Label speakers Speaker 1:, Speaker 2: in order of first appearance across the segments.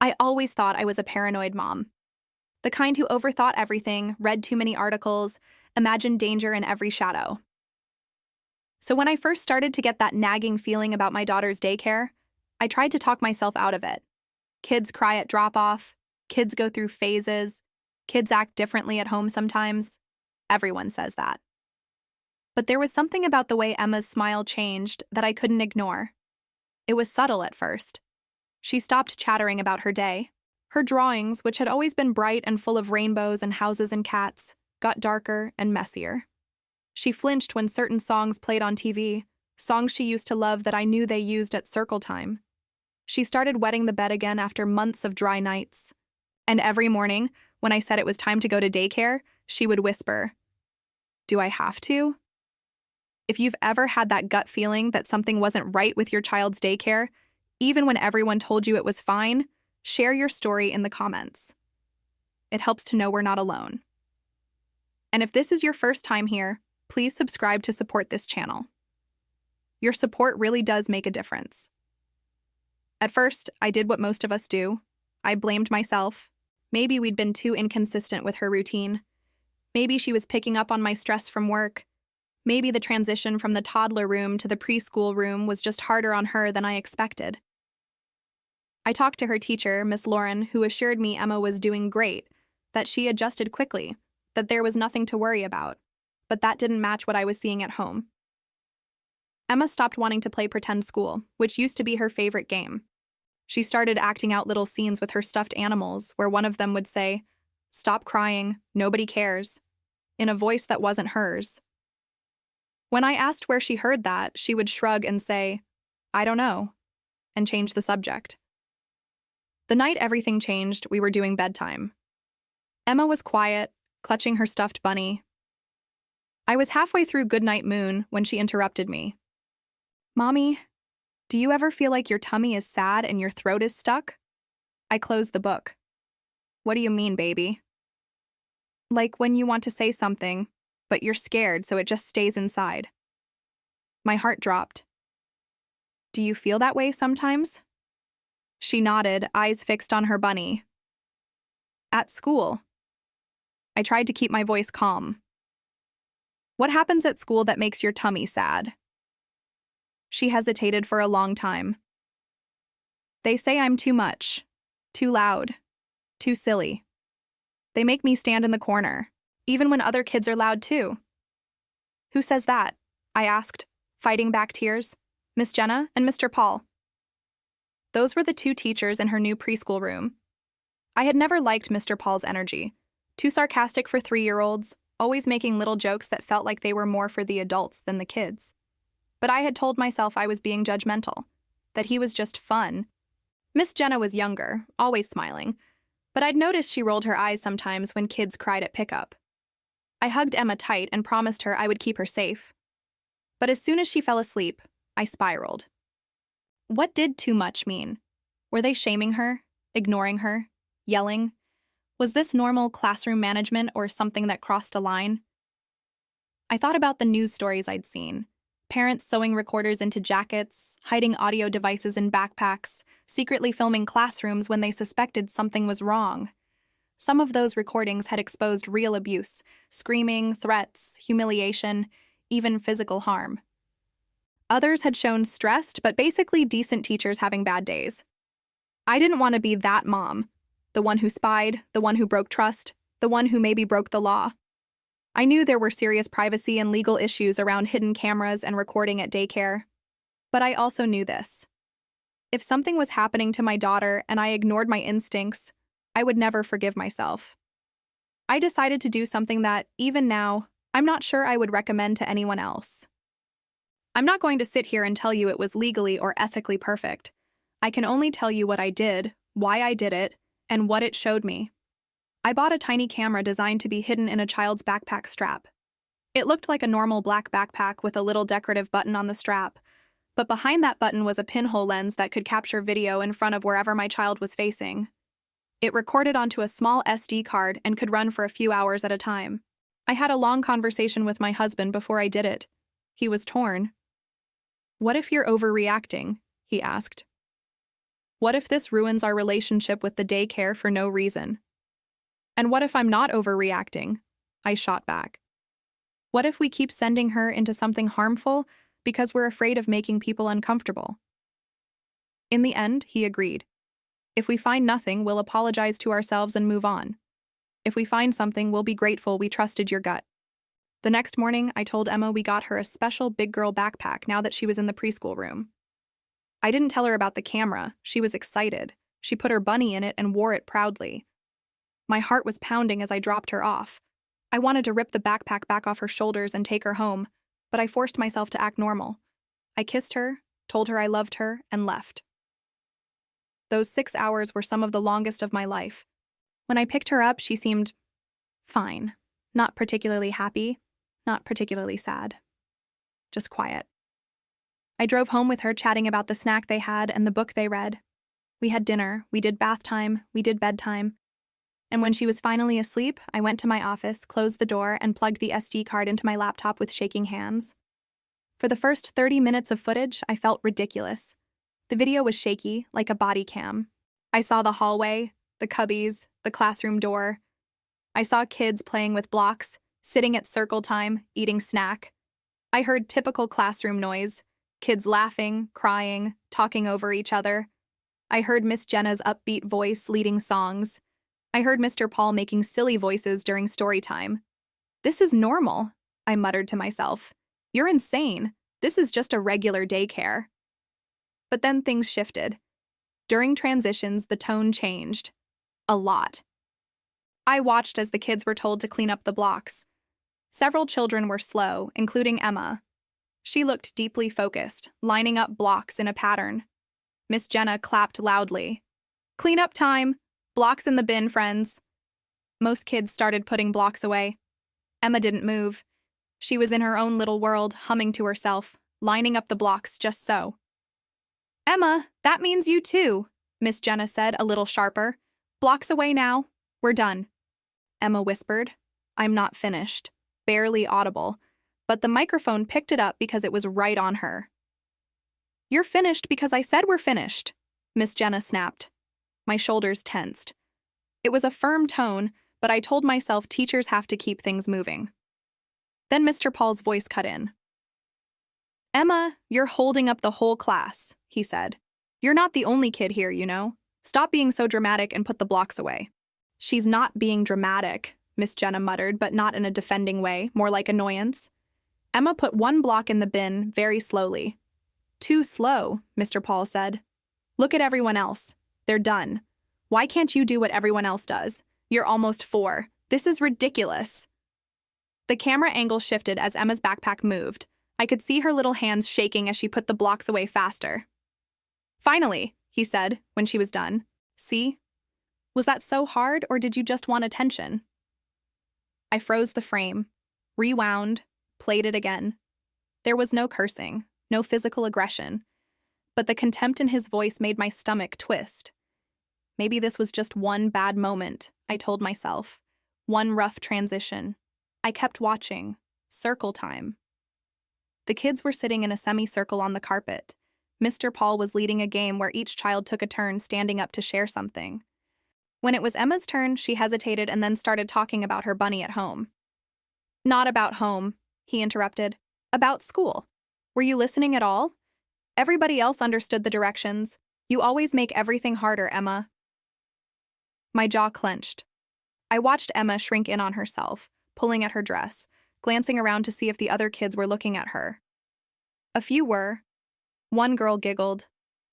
Speaker 1: I always thought I was a paranoid mom. The kind who overthought everything, read too many articles, imagined danger in every shadow. So when I first started to get that nagging feeling about my daughter's daycare, I tried to talk myself out of it. Kids cry at drop-off, kids go through phases, kids act differently at home sometimes. Everyone says that. But there was something about the way Emma's smile changed that I couldn't ignore. It was subtle at first. She stopped chattering about her day. Her drawings, which had always been bright and full of rainbows and houses and cats, got darker and messier. She flinched when certain songs played on TV, songs she used to love that I knew they used at circle time. She started wetting the bed again after months of dry nights. And every morning, when I said it was time to go to daycare, she would whisper, "Do I have to?" If you've ever had that gut feeling that something wasn't right with your child's daycare, even when everyone told you it was fine, share your story in the comments. It helps to know we're not alone. And if this is your first time here, please subscribe to support this channel. Your support really does make a difference. At first, I did what most of us do. I blamed myself. Maybe we'd been too inconsistent with her routine. Maybe she was picking up on my stress from work. Maybe the transition from the toddler room to the preschool room was just harder on her than I expected. I talked to her teacher, Miss Lauren, who assured me Emma was doing great, that she adjusted quickly, that there was nothing to worry about. But that didn't match what I was seeing at home. Emma stopped wanting to play pretend school, which used to be her favorite game. She started acting out little scenes with her stuffed animals, where one of them would say, "Stop crying, nobody cares," in a voice that wasn't hers. When I asked where she heard that, she would shrug and say, "I don't know," and change the subject. The night everything changed, we were doing bedtime. Emma was quiet, clutching her stuffed bunny. I was halfway through Goodnight Moon when she interrupted me. "Mommy, do you ever feel like your tummy is sad and your throat is stuck?" I closed the book. "What do you mean, baby?" "Like when you want to say something, but you're scared, so it just stays inside." My heart dropped. "Do you feel that way sometimes?" She nodded, eyes fixed on her bunny. "At school." I tried to keep my voice calm. "What happens at school that makes your tummy sad?" She hesitated for a long time. "They say I'm too much, too loud, too silly. They make me stand in the corner, even when other kids are loud too." "Who says that?" I asked, fighting back tears. "Miss Jenna and Mr. Paul." Those were the two teachers in her new preschool room. I had never liked Mr. Paul's energy. Too sarcastic for 3-year-olds, always making little jokes that felt like they were more for the adults than the kids. But I had told myself I was being judgmental, that he was just fun. Miss Jenna was younger, always smiling, but I'd noticed she rolled her eyes sometimes when kids cried at pickup. I hugged Emma tight and promised her I would keep her safe. But as soon as she fell asleep, I spiraled. What did too much mean? Were they shaming her, ignoring her, yelling? Was this normal classroom management or something that crossed a line? I thought about the news stories I'd seen. Parents sewing recorders into jackets, hiding audio devices in backpacks, secretly filming classrooms when they suspected something was wrong. Some of those recordings had exposed real abuse, screaming, threats, humiliation, even physical harm. Others had shown stressed but basically decent teachers having bad days. I didn't want to be that mom, the one who spied, the one who broke trust, the one who maybe broke the law. I knew there were serious privacy and legal issues around hidden cameras and recording at daycare. But I also knew this. If something was happening to my daughter and I ignored my instincts, I would never forgive myself. I decided to do something that, even now, I'm not sure I would recommend to anyone else. I'm not going to sit here and tell you it was legally or ethically perfect. I can only tell you what I did, why I did it, and what it showed me. I bought a tiny camera designed to be hidden in a child's backpack strap. It looked like a normal black backpack with a little decorative button on the strap, but behind that button was a pinhole lens that could capture video in front of wherever my child was facing. It recorded onto a small SD card and could run for a few hours at a time. I had a long conversation with my husband before I did it. He was torn. "What if you're overreacting?" he asked. What if this ruins our relationship with the daycare for no reason? And what if I'm not overreacting? I shot back. What if we keep sending her into something harmful because we're afraid of making people uncomfortable? In the end, he agreed. If we find nothing, we'll apologize to ourselves and move on. If we find something, we'll be grateful we trusted your gut. The next morning, I told Emma we got her a special big girl backpack now that she was in the preschool room. I didn't tell her about the camera. She was excited. She put her bunny in it and wore it proudly. My heart was pounding as I dropped her off. I wanted to rip the backpack back off her shoulders and take her home, but I forced myself to act normal. I kissed her, told her I loved her, and left. Those 6 hours were some of the longest of my life. When I picked her up, she seemed fine. Not particularly happy, not particularly sad. Just quiet. I drove home with her, chatting about the snack they had and the book they read. We had dinner, we did bath time, we did bedtime. And when she was finally asleep, I went to my office, closed the door, and plugged the SD card into my laptop with shaking hands. For the first 30 minutes of footage, I felt ridiculous. The video was shaky, like a body cam. I saw the hallway, the cubbies, the classroom door. I saw kids playing with blocks, sitting at circle time, eating snack. I heard typical classroom noise, kids laughing, crying, talking over each other. I heard Miss Jenna's upbeat voice leading songs. I heard Mr. Paul making silly voices during story time. This is normal, I muttered to myself. You're insane. This is just a regular daycare. But then things shifted. During transitions, the tone changed. A lot. I watched as the kids were told to clean up the blocks. Several children were slow, including Emma. She looked deeply focused, lining up blocks in a pattern. Miss Jenna clapped loudly. Clean up time! Blocks in the bin, friends. Most kids started putting blocks away. Emma didn't move. She was in her own little world, humming to herself, lining up the blocks just so. Emma, that means you too, Miss Jenna said, a little sharper. Blocks away now. We're done. Emma whispered. I'm not finished. Barely audible, but the microphone picked it up because it was right on her. You're finished because I said we're finished, Miss Jenna snapped. My shoulders tensed. It was a firm tone, but I told myself teachers have to keep things moving. Then Mr. Paul's voice cut in. Emma, you're holding up the whole class, he said. You're not the only kid here, you know. Stop being so dramatic and put the blocks away. She's not being dramatic, Miss Jenna muttered, but not in a defending way, more like annoyance. Emma put one block in the bin very slowly. Too slow, Mr. Paul said. Look at everyone else. They're done. Why can't you do what everyone else does? You're almost 4. This is ridiculous. The camera angle shifted as Emma's backpack moved. I could see her little hands shaking as she put the blocks away faster. Finally, he said, when she was done. See? Was that so hard, or did you just want attention? I froze the frame, rewound, played it again. There was no cursing, no physical aggression, but the contempt in his voice made my stomach twist. Maybe this was just one bad moment, I told myself. One rough transition. I kept watching. Circle time. The kids were sitting in a semicircle on the carpet. Mr. Paul was leading a game where each child took a turn standing up to share something. When it was Emma's turn, she hesitated and then started talking about her bunny at home. Not about home, he interrupted. About school. Were you listening at all? Everybody else understood the directions. You always make everything harder, Emma. My jaw clenched. I watched Emma shrink in on herself, pulling at her dress, glancing around to see if the other kids were looking at her. A few were. One girl giggled.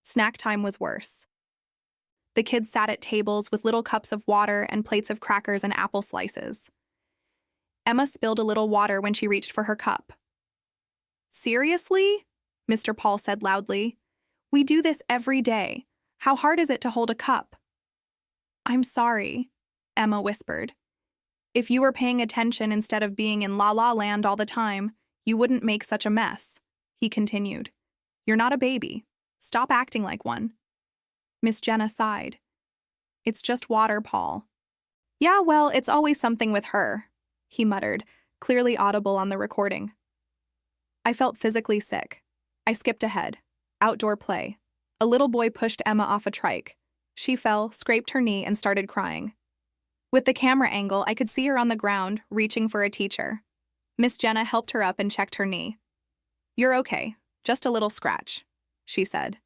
Speaker 1: Snack time was worse. The kids sat at tables with little cups of water and plates of crackers and apple slices. Emma spilled a little water when she reached for her cup. Seriously? Mr. Paul said loudly. We do this every day. How hard is it to hold a cup? I'm sorry, Emma whispered. If you were paying attention instead of being in la-la land all the time, you wouldn't make such a mess, he continued. You're not a baby. Stop acting like one. Miss Jenna sighed. It's just water, Paul. Yeah, well, it's always something with her, he muttered, clearly audible on the recording. I felt physically sick. I skipped ahead. Outdoor play. A little boy pushed Emma off a trike. She fell, scraped her knee, and started crying. With the camera angle, I could see her on the ground, reaching for a teacher. Miss Jenna helped her up and checked her knee. "You're okay, just a little scratch," she said.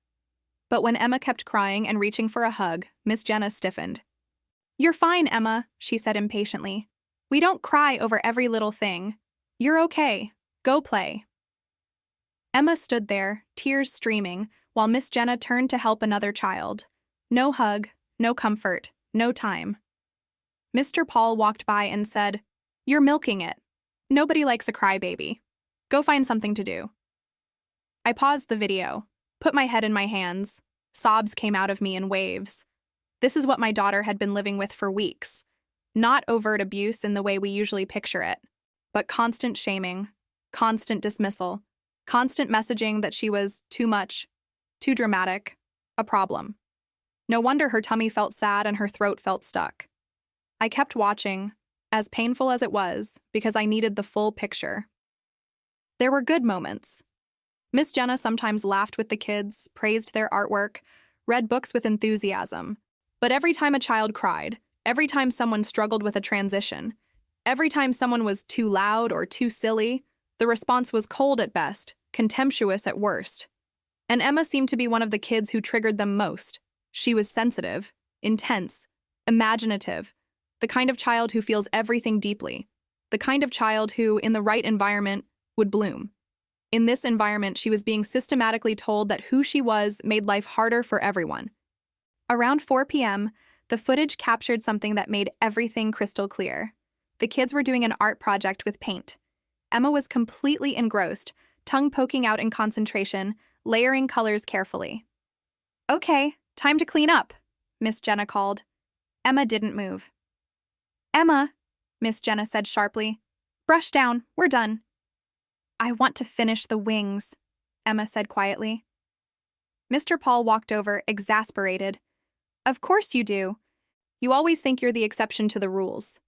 Speaker 1: But when Emma kept crying and reaching for a hug, Miss Jenna stiffened. "You're fine, Emma," she said impatiently. "We don't cry over every little thing. You're okay. Go play." Emma stood there, tears streaming, while Miss Jenna turned to help another child. No hug, no comfort, no time. Mr. Paul walked by and said, "You're milking it. Nobody likes a crybaby. Go find something to do." I paused the video, put my head in my hands. Sobs came out of me in waves. This is what my daughter had been living with for weeks. Not overt abuse in the way we usually picture it, but constant shaming, constant dismissal, constant messaging that she was too much, too dramatic, a problem. No wonder her tummy felt sad and her throat felt stuck. I kept watching, as painful as it was, because I needed the full picture. There were good moments. Miss Jenna sometimes laughed with the kids, praised their artwork, read books with enthusiasm. But every time a child cried, every time someone struggled with a transition, every time someone was too loud or too silly, the response was cold at best, contemptuous at worst. And Emma seemed to be one of the kids who triggered them most. She was sensitive, intense, imaginative, the kind of child who feels everything deeply, the kind of child who, in the right environment, would bloom. In this environment, she was being systematically told that who she was made life harder for everyone. Around 4 p.m., the footage captured something that made everything crystal clear. The kids were doing an art project with paint. Emma was completely engrossed, tongue poking out in concentration, layering colors carefully. "Okay, time to clean up," Miss Jenna called. Emma didn't move. "Emma," Miss Jenna said sharply, "brush down, we're done." "I want to finish the wings," Emma said quietly. Mr. Paul walked over, exasperated. "Of course you do. You always think you're the exception to the rules."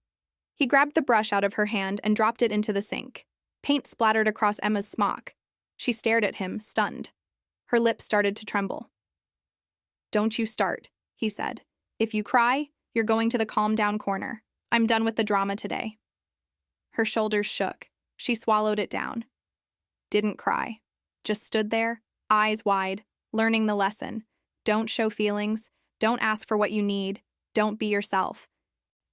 Speaker 1: He grabbed the brush out of her hand and dropped it into the sink. Paint splattered across Emma's smock. She stared at him, stunned. Her lips started to tremble. "Don't you start," he said. "If you cry, you're going to the calm down corner. I'm done with the drama today." Her shoulders shook. She swallowed it down. Didn't cry. Just stood there, eyes wide, learning the lesson. Don't show feelings. Don't ask for what you need. Don't be yourself.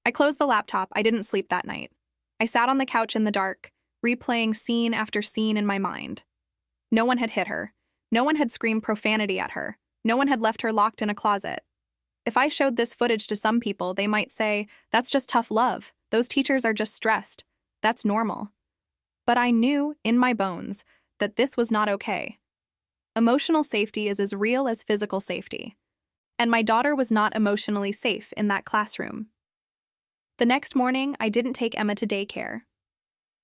Speaker 1: I closed the laptop. I didn't sleep that night. I sat on the couch in the dark, replaying scene after scene in my mind. No one had hit her. No one had screamed profanity at her. No one had left her locked in a closet. If I showed this footage to some people, they might say, "That's just tough love. Those teachers are just stressed. That's normal." But I knew, in my bones, that this was not okay. Emotional safety is as real as physical safety. And my daughter was not emotionally safe in that classroom. The next morning, I didn't take Emma to daycare.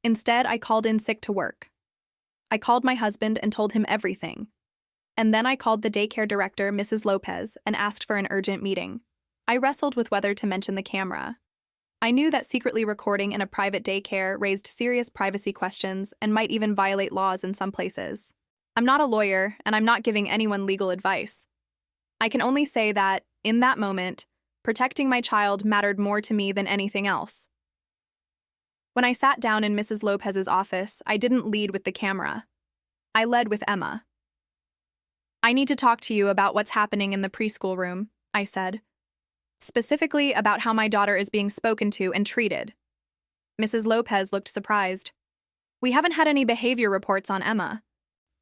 Speaker 1: Instead, I called in sick to work. I called my husband and told him everything. And then I called the daycare director, Mrs. Lopez, and asked for an urgent meeting. I wrestled with whether to mention the camera. I knew that secretly recording in a private daycare raised serious privacy questions and might even violate laws in some places. I'm not a lawyer, and I'm not giving anyone legal advice. I can only say that, in that moment, protecting my child mattered more to me than anything else. When I sat down in Mrs. Lopez's office, I didn't lead with the camera. I led with Emma. "I need to talk to you about what's happening in the preschool room," I said. "Specifically about how my daughter is being spoken to and treated." Mrs. Lopez looked surprised. "We haven't had any behavior reports on Emma.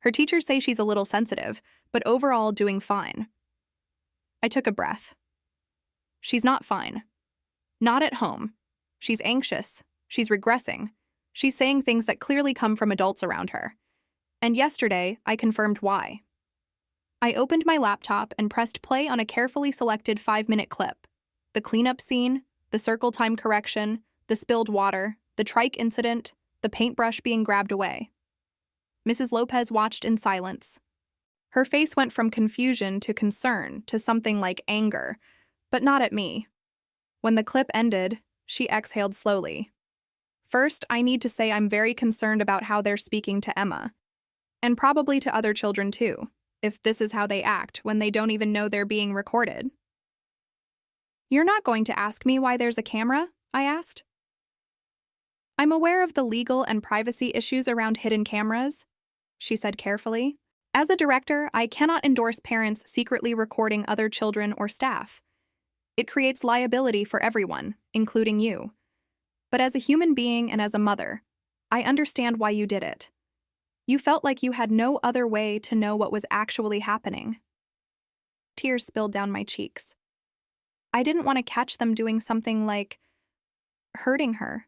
Speaker 1: Her teachers say she's a little sensitive, but overall doing fine." I took a breath. She's not fine. Not at home. She's anxious. She's regressing. She's saying things that clearly come from adults around her. And yesterday, I confirmed why. I opened my laptop and pressed play on a carefully selected 5-minute clip. The cleanup scene, the circle time correction, the spilled water, the trike incident, the paintbrush being grabbed away. Mrs. Lopez watched in silence. Her face went from confusion to concern to something like anger, but not at me. When the clip ended, she exhaled slowly. "First, I need to say I'm very concerned about how they're speaking to Emma. And probably to other children too. if this is how they act when they don't even know they're being recorded. You're not going to ask me why there's a camera? I asked. I'm aware of the legal and privacy issues around hidden cameras, she said carefully. As a director, I cannot endorse parents secretly recording other children or staff. It creates liability for everyone, including you. But as a human being and as a mother, I understand why you did it. You felt like you had no other way to know what was actually happening. Tears spilled down my cheeks. I didn't want to catch them doing something like hurting her.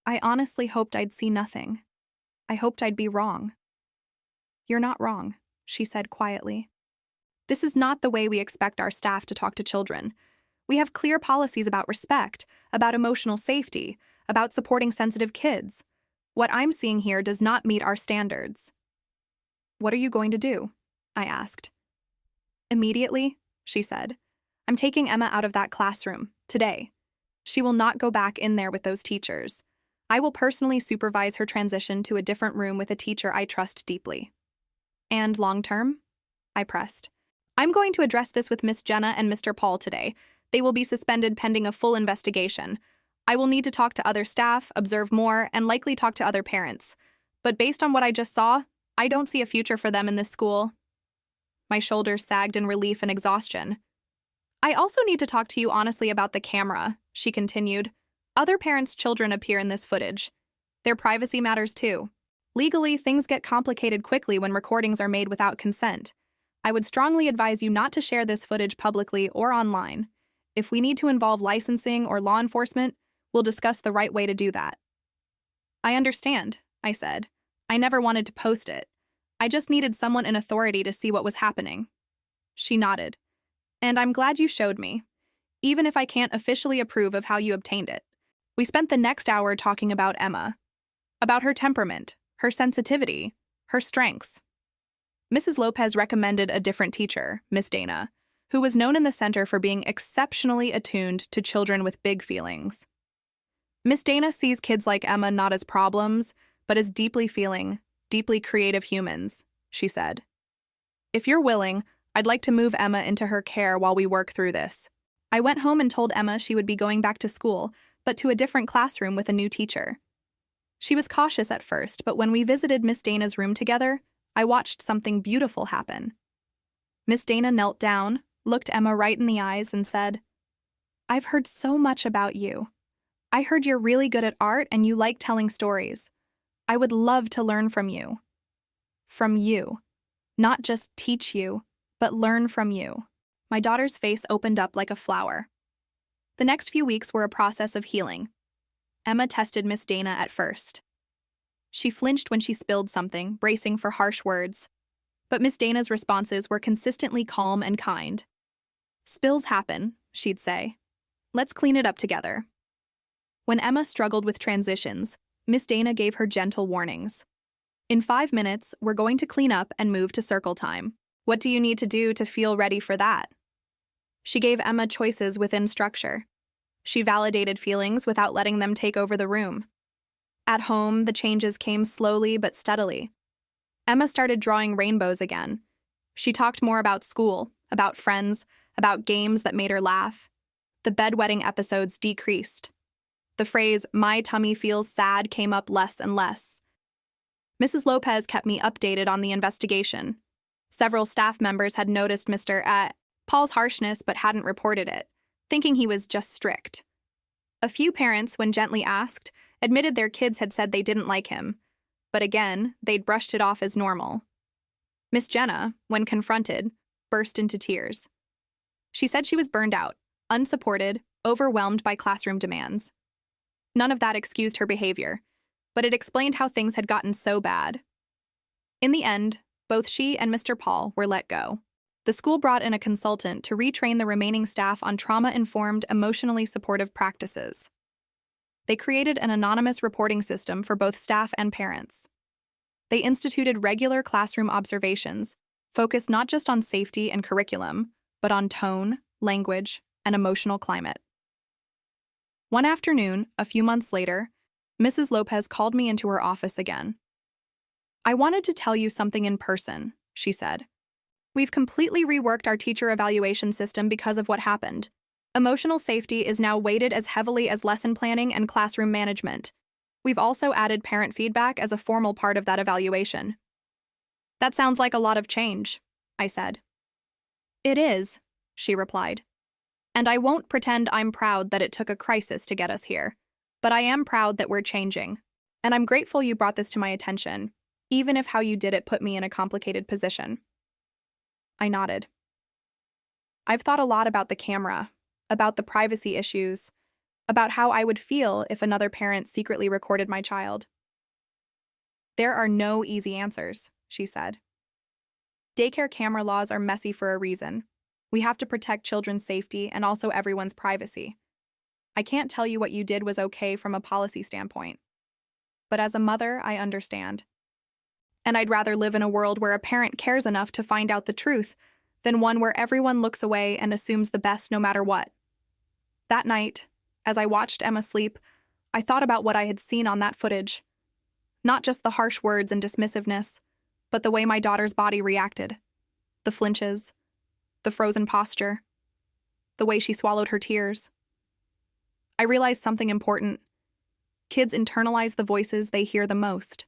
Speaker 1: I honestly hoped I'd see nothing. I hoped I'd be wrong. You're not wrong, she said quietly. This is not the way we expect our staff to talk to children. We have clear policies about respect, about emotional safety, about supporting sensitive kids. What I'm seeing here does not meet our standards. What are you going to do? I asked. Immediately, she said. I'm taking Emma out of that classroom, today. She will not go back in there with those teachers. I will personally supervise her transition to a different room with a teacher I trust deeply. And long-term? I pressed. I'm going to address this with Miss Jenna and Mr. Paul today. They will be suspended pending a full investigation. I will need to talk to other staff, observe more, and likely talk to other parents. But based on what I just saw, I don't see a future for them in this school. My shoulders sagged in relief and exhaustion. I also need to talk to you honestly about the camera, she continued. Other parents' children appear in this footage. Their privacy matters too. Legally, things get complicated quickly when recordings are made without consent. I would strongly advise you not to share this footage publicly or online. If we need to involve licensing or law enforcement, we'll discuss the right way to do that. I understand, I said. I never wanted to post it. I just needed someone in authority to see what was happening. She nodded. And I'm glad you showed me, even if I can't officially approve of how you obtained it. We spent the next hour talking about Emma, about her temperament, her sensitivity, her strengths. Mrs. Lopez recommended a different teacher, Miss Dana, who was known in the center for being exceptionally attuned to children with big feelings. Miss Dana sees kids like Emma not as problems, but as deeply feeling, deeply creative humans, she said. If you're willing, I'd like to move Emma into her care while we work through this. I went home and told Emma she would be going back to school, but to a different classroom with a new teacher. She was cautious at first, but when we visited Miss Dana's room together, I watched something beautiful happen. Miss Dana knelt down, looked Emma right in the eyes, and said, I've heard so much about you. I heard you're really good at art and you like telling stories. I would love to learn from you. From you. Not just teach you, but learn from you. My daughter's face opened up like a flower. The next few weeks were a process of healing. Emma tested Miss Dana at first. She flinched when she spilled something, bracing for harsh words. But Miss Dana's responses were consistently calm and kind. Spills happen, she'd say. Let's clean it up together. When Emma struggled with transitions, Miss Dana gave her gentle warnings. In 5 minutes, we're going to clean up and move to circle time. What do you need to do to feel ready for that? She gave Emma choices within structure. She validated feelings without letting them take over the room. At home, the changes came slowly but steadily. Emma started drawing rainbows again. She talked more about school, about friends, about games that made her laugh. The bedwetting episodes decreased. The phrase, my tummy feels sad, came up less and less. Mrs. Lopez kept me updated on the investigation. Several staff members had noticed Mr. Paul's harshness but hadn't reported it, thinking he was just strict. A few parents, when gently asked, admitted their kids had said they didn't like him, but again, they'd brushed it off as normal. Miss Jenna, when confronted, burst into tears. She said she was burned out, unsupported, overwhelmed by classroom demands. None of that excused her behavior, but it explained how things had gotten so bad. In the end, both she and Mr. Paul were let go. The school brought in a consultant to retrain the remaining staff on trauma-informed, emotionally supportive practices. They created an anonymous reporting system for both staff and parents. They instituted regular classroom observations, focused not just on safety and curriculum, but on tone, language, and emotional climate. One afternoon, a few months later, Mrs. Lopez called me into her office again. I wanted to tell you something in person, she said. We've completely reworked our teacher evaluation system because of what happened. Emotional safety is now weighted as heavily as lesson planning and classroom management. We've also added parent feedback as a formal part of that evaluation. That sounds like a lot of change, I said. It is, she replied. And I won't pretend I'm proud that it took a crisis to get us here, but I am proud that we're changing. And I'm grateful you brought this to my attention, even if how you did it put me in a complicated position. I nodded. I've thought a lot about the camera, about the privacy issues, about how I would feel if another parent secretly recorded my child. There are no easy answers, she said. Daycare camera laws are messy for a reason. We have to protect children's safety and also everyone's privacy. I can't tell you what you did was okay from a policy standpoint. But as a mother, I understand. And I'd rather live in a world where a parent cares enough to find out the truth than one where everyone looks away and assumes the best no matter what. That night, as I watched Emma sleep, I thought about what I had seen on that footage. Not just the harsh words and dismissiveness, but the way my daughter's body reacted. The flinches, the frozen posture, the way she swallowed her tears. I realized something important. Kids internalize the voices they hear the most.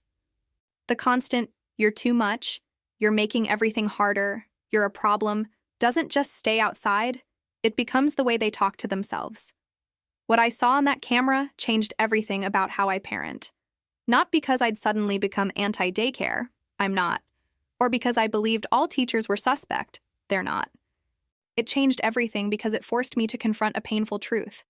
Speaker 1: The constant, "you're too much," "you're making everything harder," "you're a problem," doesn't just stay outside, it becomes the way they talk to themselves. What I saw on that camera changed everything about how I parent. Not because I'd suddenly become anti-daycare, I'm not. Or because I believed all teachers were suspect, they're not. It changed everything because it forced me to confront a painful truth.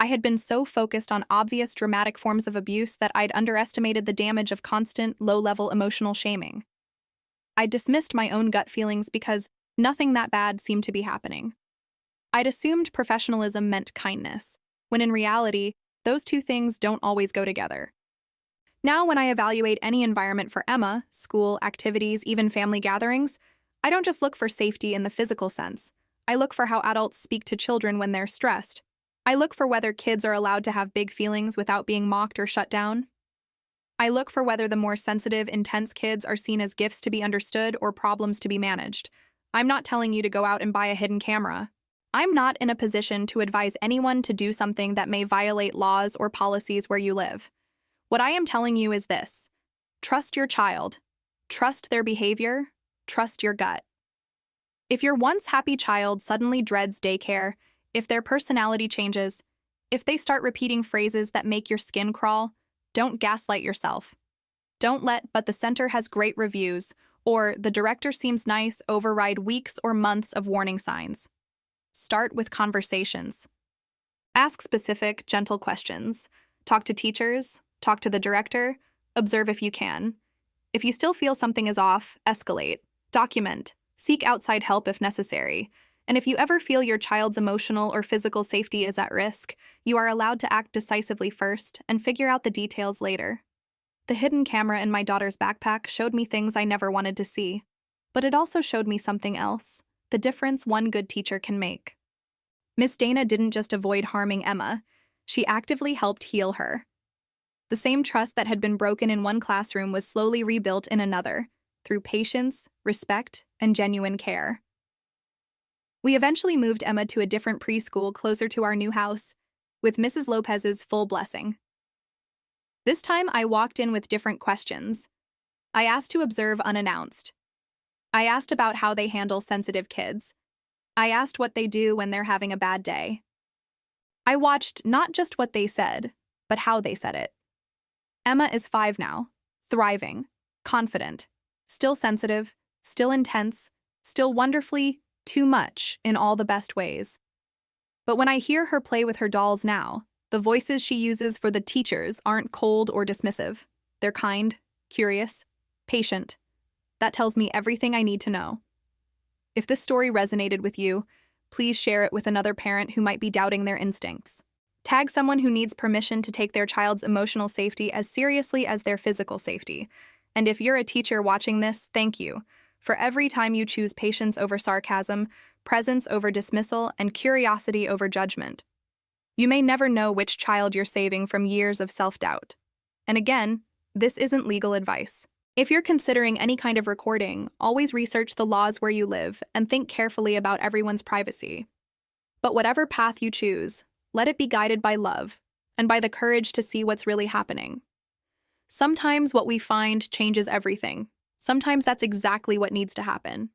Speaker 1: I had been so focused on obvious dramatic forms of abuse that I'd underestimated the damage of constant, low-level emotional shaming. I dismissed my own gut feelings because nothing that bad seemed to be happening. I'd assumed professionalism meant kindness, when in reality, those two things don't always go together. Now, when I evaluate any environment for Emma, school, activities, even family gatherings, I don't just look for safety in the physical sense. I look for how adults speak to children when they're stressed. I look for whether kids are allowed to have big feelings without being mocked or shut down. I look for whether the more sensitive, intense kids are seen as gifts to be understood or problems to be managed. I'm not telling you to go out and buy a hidden camera. I'm not in a position to advise anyone to do something that may violate laws or policies where you live. What I am telling you is this: trust your child, trust their behavior, trust your gut. If your once happy child suddenly dreads daycare, if their personality changes, if they start repeating phrases that make your skin crawl, don't gaslight yourself. Don't let "but the center has great reviews" or "the director seems nice" override weeks or months of warning signs. Start with conversations. Ask specific, gentle questions. Talk to teachers, talk to the director, observe if you can. If you still feel something is off, escalate, document, seek outside help if necessary. And if you ever feel your child's emotional or physical safety is at risk, you are allowed to act decisively first and figure out the details later. The hidden camera in my daughter's backpack showed me things I never wanted to see, but it also showed me something else: the difference one good teacher can make. Miss Dana didn't just avoid harming Emma, she actively helped heal her. The same trust that had been broken in one classroom was slowly rebuilt in another, through patience, respect, and genuine care. We eventually moved Emma to a different preschool closer to our new house, with Mrs. Lopez's full blessing. This time I walked in with different questions. I asked to observe unannounced. I asked about how they handle sensitive kids. I asked what they do when they're having a bad day. I watched not just what they said, but how they said it. Emma is 5 now, thriving, confident, still sensitive, still intense, still wonderfully too much in all the best ways. But when I hear her play with her dolls now, the voices she uses for the teachers aren't cold or dismissive. They're kind, curious, patient. That tells me everything I need to know. If this story resonated with you, please share it with another parent who might be doubting their instincts. Tag someone who needs permission to take their child's emotional safety as seriously as their physical safety. And if you're a teacher watching this, thank you. For every time you choose patience over sarcasm, presence over dismissal, and curiosity over judgment. You may never know which child you're saving from years of self-doubt. And again, this isn't legal advice. If you're considering any kind of recording, always research the laws where you live and think carefully about everyone's privacy. But whatever path you choose, let it be guided by love and by the courage to see what's really happening. Sometimes what we find changes everything. Sometimes that's exactly what needs to happen.